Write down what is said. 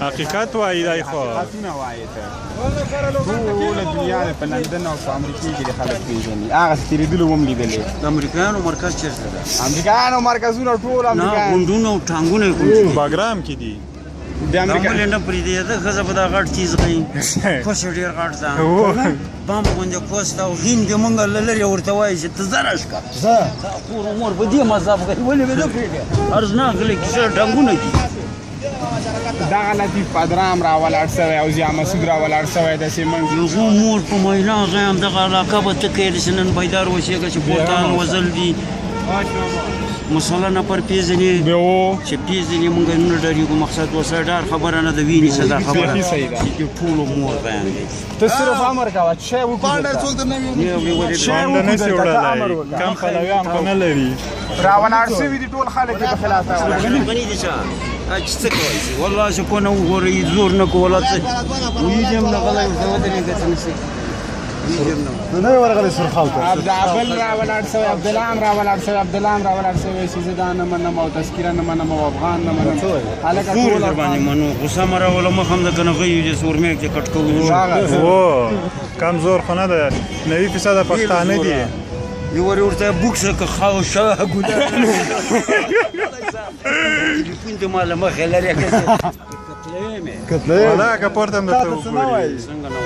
حقیقت وایي دی خو حقیقتونه وایي ته ټوله دنیا د په لندن او په امریکې کې د خلک پېژني هغسې تېرېدلو هم لیدلې د امریکایانو مرکز چېرته ده؟ امریکایانو مرکزونه ټول نه امریکایان غونډونه او ټانګونه یې کوم ځای دي؟ باګرام کې دي د امریکا ولې نه پرېږدي دا ښځه به دا غټ چیز کوي خوش یې ډېر غټ ده بام غوندې کوسته او هین دې مونږ له لرې ورته وایي چې ته ځه راشکه کور و مور په دې مذهب کوي ولې به نه پرېږدي ارزناک غلې کیسه ټانګونه دي دغه لطیف پدرام راولاړ سوی او ضیا مسعود راولاړ سوی داسې منډې یو مور په مینا غیم دغه علاقه به ته کوې چې نن بیدار اوسېږه چې بوتان وزل دي مسله نفر پیژنې چې پیژنې مونږ نه ډارېږو مقصد ورسره ډار خبره نه ده ویني څه دا خبره چې د ټولو مور بیان دی ته صرف امر کوه چې شی وکړو بانډه نشي وړلی کم پلویان خو نه لري راولاړ سوي دي ټول خلک یې په خلاف راولاړ غني دي چا چې څه کوي والله چې کو نه وګورئ زور نه کو ولا څه ویډیم نه غلی ورته ودرېږه څه نشي نه ورغلی سرخال ته عبدالعبل راولاړ سوی عبدالله هم راولاړ سوی عبدالله هم راولاړ سوی چې زه دا نه منم او تذکیره نه منم او افغان نه منم هلکه ټول در باندې منو غوسه مه راوله مخ هم د که نه غیو چې سورمېک چې کټ کوو او کم زور خو نه ده 90% پښتانه دي یو ورې ورته بوکسه که خاوشه ګوده تلیفون دې ما له مخې لرې کتلې مې ولا که پورته هم درته وګوري څنګه نه